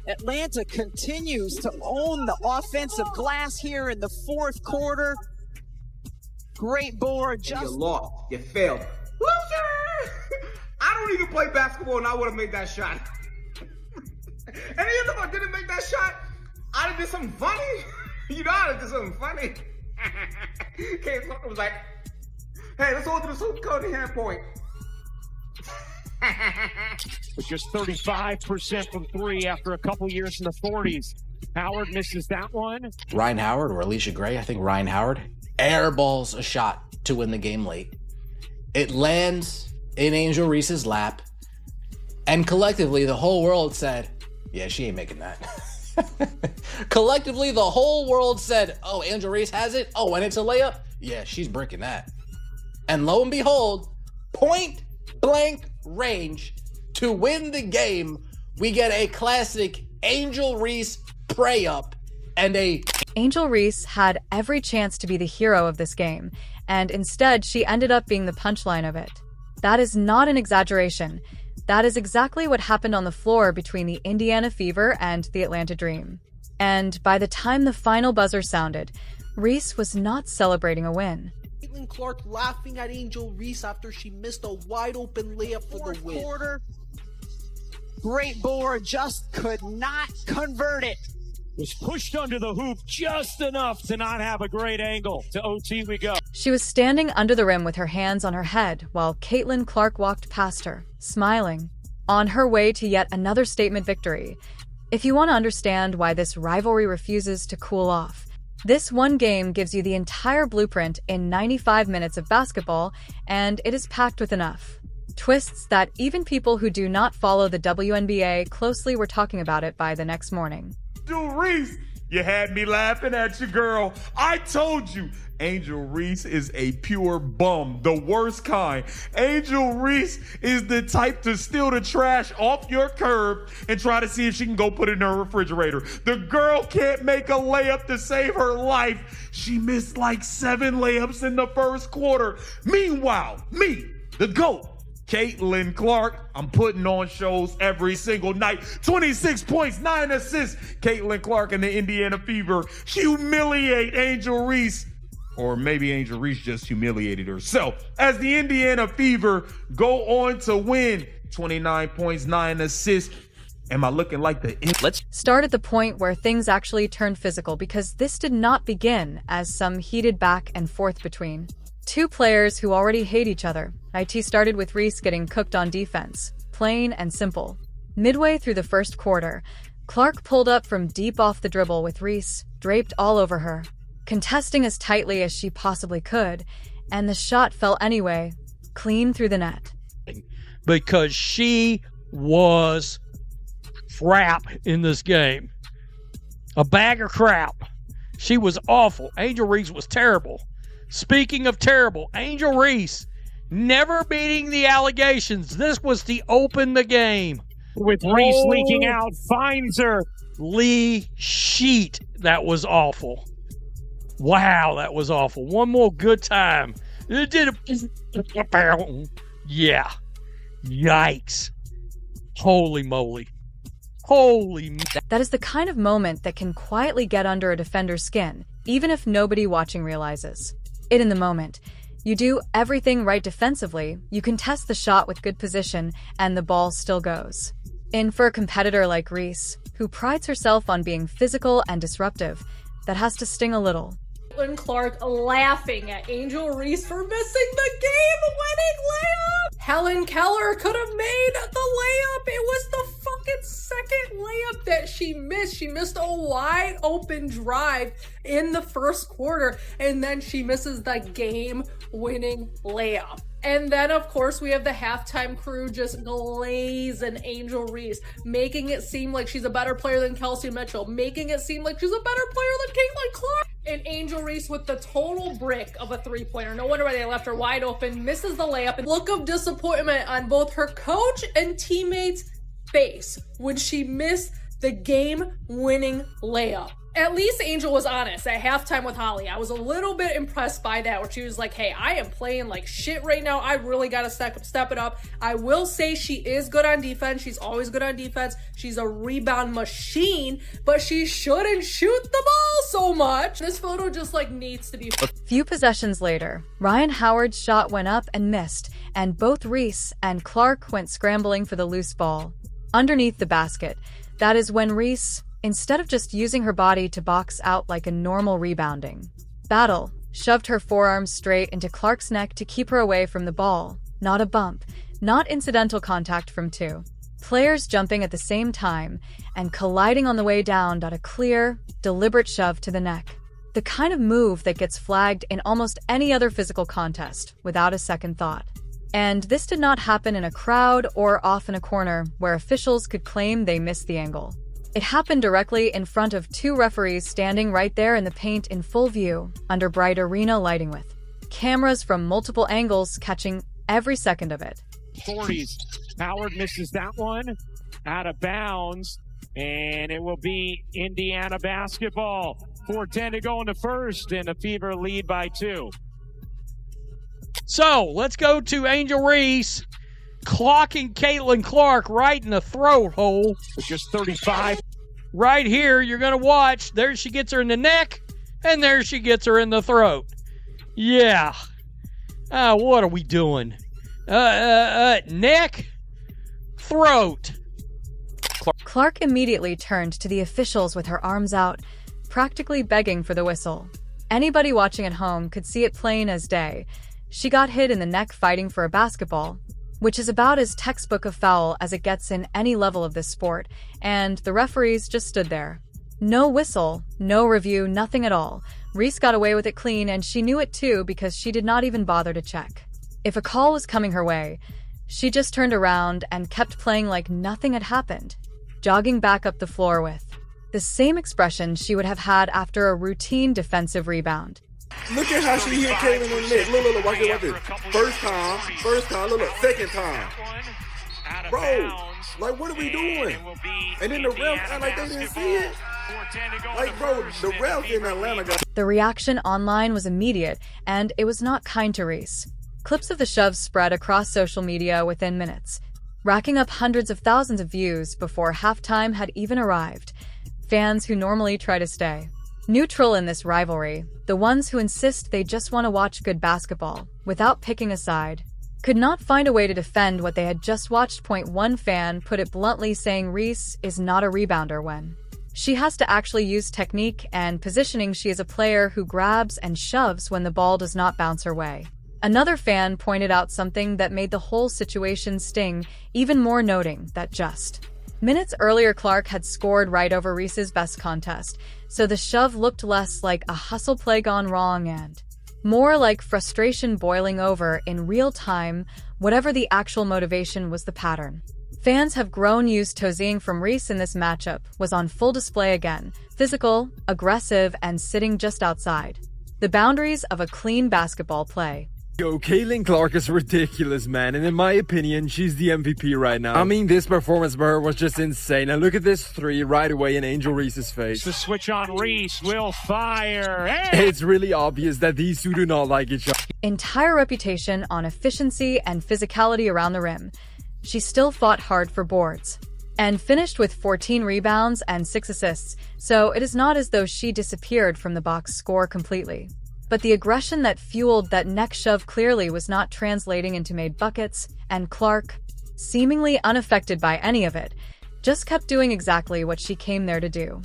Atlanta continues to own the offensive glass here in the fourth quarter. Great board. You lost. You failed. Loser! I don't even play basketball and I would have made that shot. And even if I didn't make that shot, I'd have did something funny. You know, I'd have did something funny. Came was like, hey, let's hold to the super code hand point. With just 35% from three after a couple years in the 40s. Howard misses that one. Ryan Howard or Alicia Gray, I think Ryan Howard, airballs a shot to win the game late. It lands in Angel Reese's lap, and collectively the whole world said, yeah, she ain't making that. Collectively, the whole world said, oh, Angel Reese has it? Oh, and it's a layup? Yeah, she's bricking that. And lo and behold, point blank range to win the game, we get a classic Angel Reese pray up and a... Angel Reese had every chance to be the hero of this game, and instead she ended up being the punchline of it. That is not an exaggeration. That is exactly what happened on the floor between the Indiana Fever and the Atlanta Dream. And by the time the final buzzer sounded, Reese was not celebrating a win. Caitlin Clark laughing at Angel Reese after she missed a wide-open layup for the win. Quarter. Great board, just could not convert it. Was pushed under the hoop just enough to not have a great angle. To OT we go. She was standing under the rim with her hands on her head while Caitlin Clark walked past her, smiling, on her way to yet another statement victory. If you want to understand why this rivalry refuses to cool off, this one game gives you the entire blueprint in 95 minutes of basketball, and it is packed with enough twists that even people who do not follow the WNBA closely were talking about it by the next morning. Angel Reese, you had me laughing at you, girl. I told you, Angel Reese is a pure bum, the worst kind. Angel Reese is the type to steal the trash off your curb and try to see if she can go put it in her refrigerator. The girl can't make a layup to save her life. She missed like 7 layups in the first quarter. Meanwhile, me, the GOAT, Caitlin Clark, I'm putting on shows every single night. 26 points, 9 assists. Caitlin Clark and the Indiana Fever humiliate Angel Reese. Or maybe Angel Reese just humiliated herself. As the Indiana Fever go on to win 29 points, 9 assists. Am I looking like the... Let's start at the point where things actually turned physical, because this did not begin as some heated back and forth between two players who already hate each other. IT started with Reese getting cooked on defense. Plain and simple. Midway through the first quarter, Clark pulled up from deep off the dribble with Reese draped all over her, contesting as tightly as she possibly could, and the shot fell anyway, clean through the net. Because she was crap in this game. A bag of crap. She was awful. Angel Reese was terrible. Speaking of terrible, Angel Reese never beating the allegations. This was to open the game. With Reese leaking out, finds her. Lee Sheet. That was awful. Wow, that was awful. One more good time. It did a... Yeah. Yikes. Holy moly. Holy... That is the kind of moment that can quietly get under a defender's skin, even if nobody watching realizes it in the moment. You do everything right defensively, you contest the shot with good position, and the ball still goes in. For a competitor like Reese, who prides herself on being physical and disruptive, that has to sting a little. Caitlin Clark laughing at Angel Reese for missing the game-winning layup. Helen Keller could have made the layup. It was the fucking second layup that she missed. She missed a wide open drive in the first quarter, and then she misses the game-winning layup. And then, of course, we have the halftime crew just glazing Angel Reese, making it seem like she's a better player than Kelsey Mitchell, making it seem like she's a better player than Caitlin Clark. And Angel Reese with the total brick of a three-pointer. No wonder why they left her wide open, misses the layup. And look of disappointment on both her coach and teammates' face when she missed the game-winning layup. At least Angel was honest at halftime with Holly. I was a little bit impressed by that, where she was like, hey, I am playing like shit right now. I really got to step it up. I will say she is good on defense. She's always good on defense. She's a rebound machine, but she shouldn't shoot the ball so much. This photo just like needs to be... Few possessions later, Ryan Howard's shot went up and missed, and both Reese and Clark went scrambling for the loose ball. Underneath the basket, that is when Reese, instead of just using her body to box out like a normal rebounding battle, shoved her forearms straight into Clark's neck to keep her away from the ball. Not a bump, not incidental contact from two. Players jumping at the same time and colliding on the way down got a clear, deliberate shove to the neck. The kind of move that gets flagged in almost any other physical contest without a second thought. And this did not happen in a crowd or off in a corner where officials could claim they missed the angle. It happened directly in front of two referees standing right there in the paint in full view, under bright arena lighting with cameras from multiple angles catching every second of it. 40s. Howard misses that one. Out of bounds. And it will be Indiana basketball. 4:10 to go in the first, and the Fever lead by 2. So, let's go to Angel Reese clocking Caitlin Clark right in the throat hole. Just 35. Right here, you're going to watch. There she gets her in the neck, and there she gets her in the throat. Yeah. What are we doing? Neck, throat. Clark immediately turned to the officials with her arms out, practically begging for the whistle. Anybody watching at home could see it plain as day. She got hit in the neck fighting for a basketball, which is about as textbook a foul as it gets in any level of this sport, and the referees just stood there. No whistle, no review, nothing at all. Reese got away with it clean, and she knew it too because she did not even bother to check. If a call was coming her way, she just turned around and kept playing like nothing had happened, jogging back up the floor with the same expression she would have had after a routine defensive rebound. Look at how she hit Caitlin in the neck. Look, watch this. First time, look, second time. Bro, like, what are we doing? And then the refs act like they didn't see it. Like, bro, the refs in Atlanta got... The reaction online was immediate, and it was not kind to Reese. Clips of the shove spread across social media within minutes, racking up hundreds of thousands of views before halftime had even arrived. Fans who normally try to stay neutral in this rivalry, the ones who insist they just want to watch good basketball without picking a side, could not find a way to defend what they had just watched. One fan put it bluntly, saying Reese is not a rebounder when she has to actually use technique and positioning. She is a player who grabs and shoves when the ball does not bounce her way. Another fan pointed out something that made the whole situation sting even more, noting that just minutes earlier Clark had scored right over Reese's best contest, so the shove looked less like a hustle play gone wrong and more like frustration boiling over in real time. Whatever the actual motivation was, the pattern fans have grown used to seeing from Reese in this matchup was on full display again, physical, aggressive, and sitting just outside the boundaries of a clean basketball play. Yo, Caitlin Clark is ridiculous, man, and in my opinion, she's the MVP right now. I mean, this performance by her was just insane, and look at this three right away in Angel Reese's face. The switch on Reese will fire. Hey! It's really obvious that these two do not like each other. Entire reputation on efficiency and physicality around the rim, she still fought hard for boards and finished with 14 rebounds and 6 assists, so it is not as though she disappeared from the box score completely. But the aggression that fueled that neck shove clearly was not translating into made buckets, and Clark, seemingly unaffected by any of it, just kept doing exactly what she came there to do.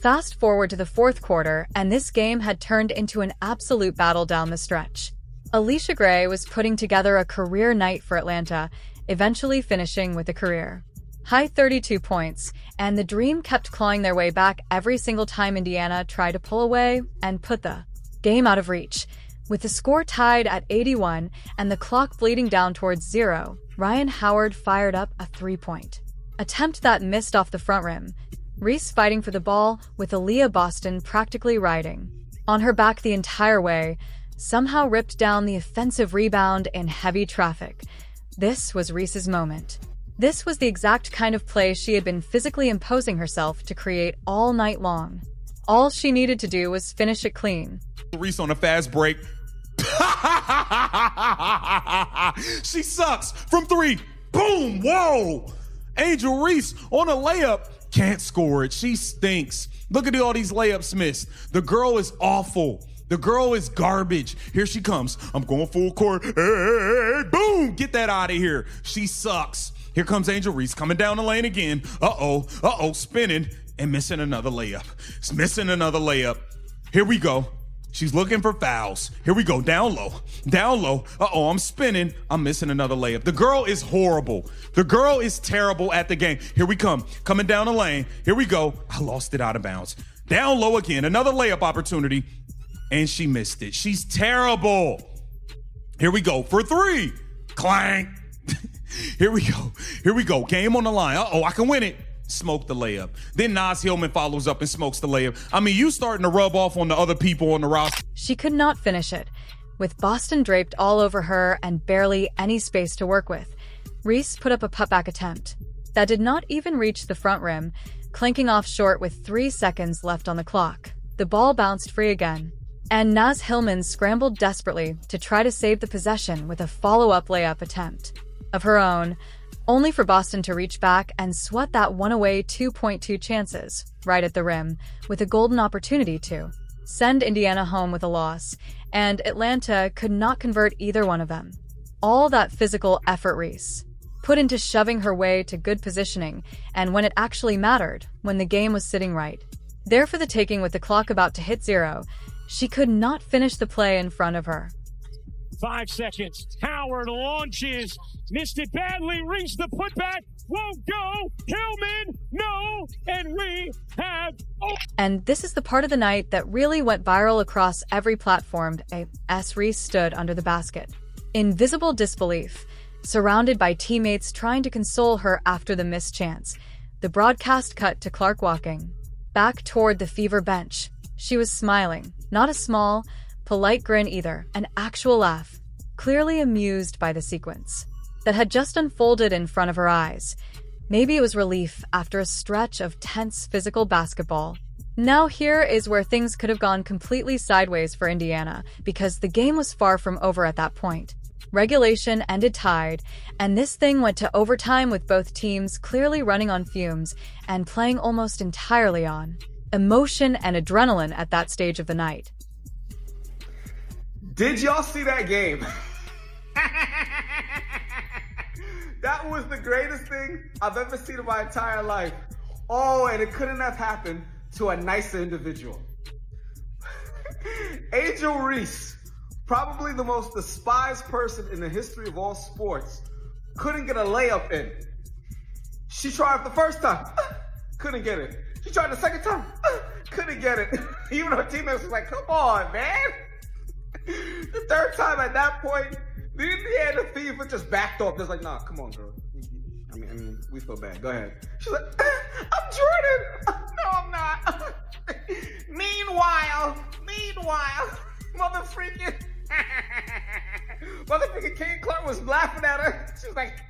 Fast forward to the fourth quarter, and this game had turned into an absolute battle down the stretch. Alicia Gray was putting together a career night for Atlanta, eventually finishing with a career-high 32 points, and the Dream kept clawing their way back every single time Indiana tried to pull away and put the game out of reach. With the score tied at 81 and the clock bleeding down towards 0, Ryan Howard fired up a three-point attempt that missed off the front rim. Reese fighting for the ball with Aaliyah Boston practically riding on her back the entire way, somehow ripped down the offensive rebound in heavy traffic. This was Reese's moment. This was the exact kind of play she had been physically imposing herself to create all night long. All she needed to do was finish it clean. Reese on a fast break. She sucks from 3. Boom. Whoa. Angel Reese on a layup. Can't score it. She stinks. Look at all these layups missed. The girl is awful. The girl is garbage. Here she comes. I'm going full court. Hey, boom. Get that out of here. She sucks. Here comes Angel Reese coming down the lane again. Uh-oh. Spinning and missing another layup. It's missing another layup. Here we go. She's looking for fouls. Here we go. Down low. Uh-oh, I'm spinning. I'm missing another layup. The girl is horrible. The girl is terrible at the game. Here we come. Coming down the lane. Here we go. I lost it out of bounds. Down low again. Another layup opportunity. And she missed it. She's terrible. Here we go for 3. Clank. Here we go. Game on the line. Uh-oh, I can win it. Smoke the layup. Then Naz Hillman follows up and smokes the layup. I mean, you starting to rub off on the other people on the roster. She could not finish it. With Boston draped all over her and barely any space to work with, Reese put up a putback attempt that did not even reach the front rim, clanking off short with 3 seconds left on the clock. The ball bounced free again, and Naz Hillman scrambled desperately to try to save the possession with a follow-up layup attempt of her own, only for Boston to reach back and sweat that one-away 2.2 chances right at the rim with a golden opportunity to send Indiana home with a loss, and Atlanta could not convert either one of them. All that physical effort Reese put into shoving her way to good positioning, and when it actually mattered, when the game was sitting right, there for the taking with the clock about to hit 0, she could not finish the play in front of her. 5 seconds. Howard launches. Missed it badly. Reached the putback. Won't go. Hillman, no. And we have... And this is the part of the night that really went viral across every platform as Reese stood under the basket, in visible disbelief, surrounded by teammates trying to console her after the missed chance. The broadcast cut to Clark walking back toward the Fever bench. She was smiling, not a small, polite grin either, an actual laugh, clearly amused by the sequence that had just unfolded in front of her eyes. Maybe it was relief after a stretch of tense physical basketball. Now here is where things could have gone completely sideways for Indiana, because the game was far from over at that point. Regulation ended tied, and this thing went to overtime with both teams clearly running on fumes and playing almost entirely on emotion and adrenaline at that stage of the night. Did y'all see that game? That was the greatest thing I've ever seen in my entire life. Oh, and it couldn't have happened to a nicer individual. Angel Reese, probably the most despised person in the history of all sports, couldn't get a layup in. She tried the first time, couldn't get it. She tried the second time, couldn't get it. Even her teammates was like, come on, man. The third time at that point, the Indiana Fever just backed off. They're like, nah, come on, girl. I mean, we feel bad. Go ahead. She's like, I'm Jordan. No, I'm not. Meanwhile, mother freaking Kate Clark was laughing at her. She was like,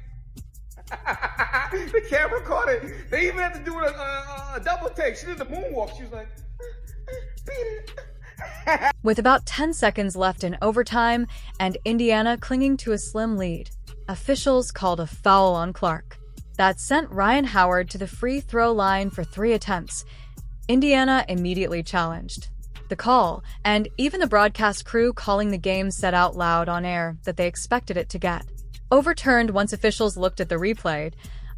the camera caught it. They even had to do a double take. She did the moonwalk. She was like, beat it. With about 10 seconds left in overtime and Indiana clinging to a slim lead, officials called a foul on Clark. That sent Ryan Howard to the free throw line for 3 attempts. Indiana immediately challenged the call, and even the broadcast crew calling the game said out loud on air that they expected it to get overturned once officials looked at the replay.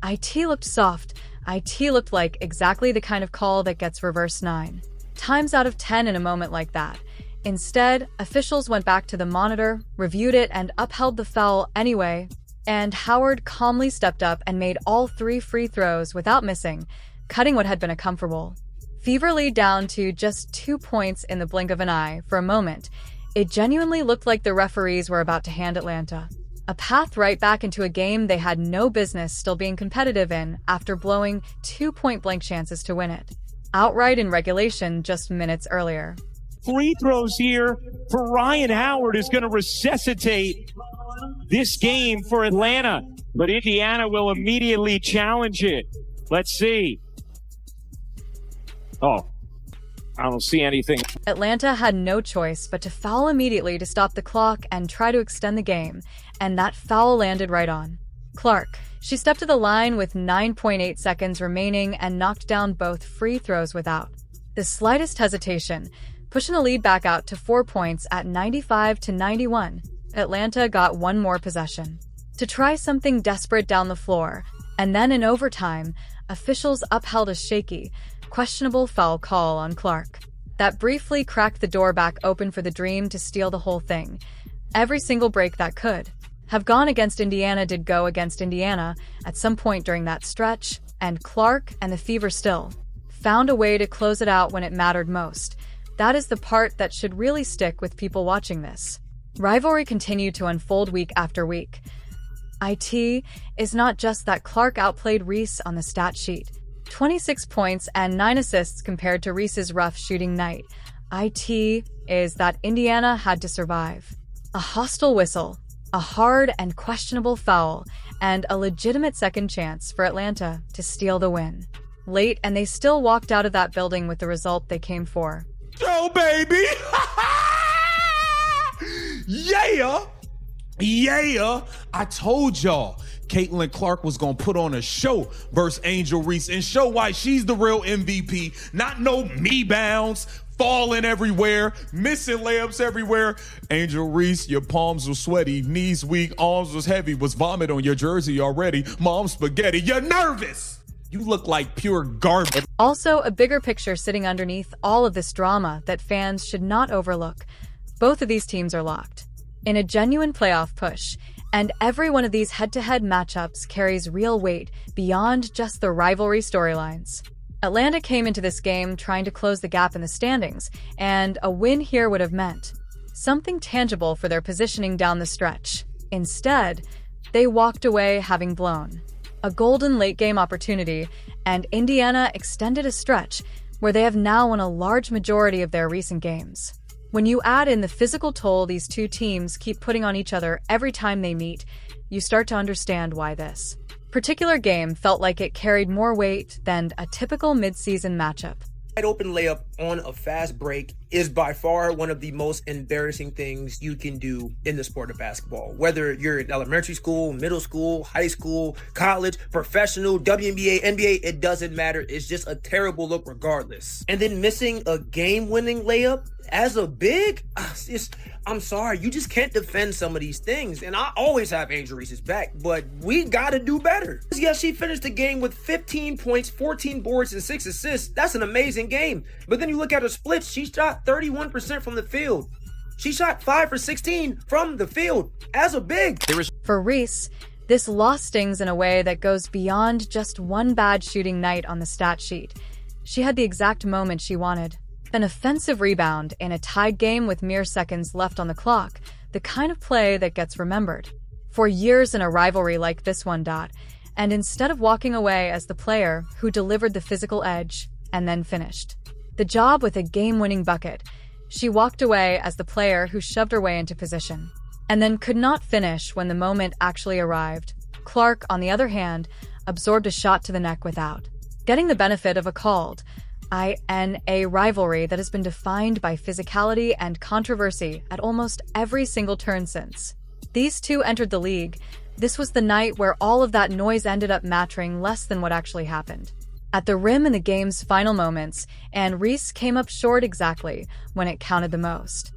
IT looked soft. IT looked like exactly the kind of call that gets reverse 9 times out of 10 in a moment like that. Instead, officials went back to the monitor, reviewed it, and upheld the foul anyway, and Howard calmly stepped up and made all 3 free throws without missing, cutting what had been a comfortable Fever lead down to just 2 points in the blink of an eye. For a moment, it genuinely looked like the referees were about to hand Atlanta a path right back into a game they had no business still being competitive in after blowing 2 point-blank chances to win it outright in regulation just minutes earlier. Free throws here for Ryan Howard is going to resuscitate this game for Atlanta, but Indiana will immediately challenge it. Let's see. Oh, I don't see anything. Atlanta had no choice but to foul immediately to stop the clock and try to extend the game, and that foul landed right on Clark. She stepped to the line with 9.8 seconds remaining and knocked down both free throws without the slightest hesitation, pushing the lead back out to 4 points at 95-91. Atlanta got one more possession to try something desperate down the floor, and then in overtime, officials upheld a shaky, questionable foul call on Clark that briefly cracked the door back open for the Dream to steal the whole thing. Every single break that could have gone against Indiana did go against Indiana at some point during that stretch, and Clark and the Fever still found a way to close it out when it mattered most. That is the part that should really stick with people watching this. Rivalry continued to unfold week after week. IT is not just that Clark outplayed Reese on the stat sheet. 26 points and 9 assists compared to Reese's rough shooting night. IT is that Indiana had to survive. A hostile whistle, a hard and questionable foul, and a legitimate second chance for Atlanta to steal the win. Late, and they still walked out of that building with the result they came for. Yo, baby! Yeah! Yeah! I told y'all Caitlin Clark was gonna put on a show versus Angel Reese and show why she's the real MVP. Not no me bounds, falling everywhere, missing layups everywhere. Angel Reese, your palms were sweaty, knees weak, arms was heavy, was vomit on your jersey already. Mom spaghetti, you're nervous! You look like pure garbage. Also, a bigger picture sitting underneath all of this drama that fans should not overlook. Both of these teams are locked in a genuine playoff push, and every one of these head-to-head matchups carries real weight beyond just the rivalry storylines. Atlanta came into this game trying to close the gap in the standings, and a win here would have meant something tangible for their positioning down the stretch. Instead, they walked away having blown a golden late-game opportunity, and Indiana extended a stretch where they have now won a large majority of their recent games. When you add in the physical toll these two teams keep putting on each other every time they meet, you start to understand why this particular game felt like it carried more weight than a typical mid-season matchup. Wide open layup on a fast break is by far one of the most embarrassing things you can do in the sport of basketball. Whether you're in elementary school, middle school, high school, college, professional, WNBA, NBA, it doesn't matter. It's just a terrible look regardless. And then missing a game-winning layup as a big, I'm sorry, you just can't defend some of these things. And I always have Angel Reese's back, but we gotta do better. Yeah, she finished the game with 15 points, 14 boards, and 6 assists. That's an amazing game. But then you look at her splits, she shot 31% from the field. She shot 5 for 16 from the field as a big. For Reese, this loss stings in a way that goes beyond just one bad shooting night on the stat sheet. She had the exact moment she wanted. An offensive rebound in a tied game with mere seconds left on the clock, the kind of play that gets remembered for years in a rivalry like this one. And instead of walking away as the player who delivered the physical edge and then finished the job with a game-winning bucket, she walked away as the player who shoved her way into position and then could not finish when the moment actually arrived. Clark, on the other hand, absorbed a shot to the neck without getting the benefit of a called a rivalry that has been defined by physicality and controversy at almost every single turn since these two entered the league. This was the night where all of that noise ended up mattering less than what actually happened at the rim in the game's final moments, and Reese came up short exactly when it counted the most.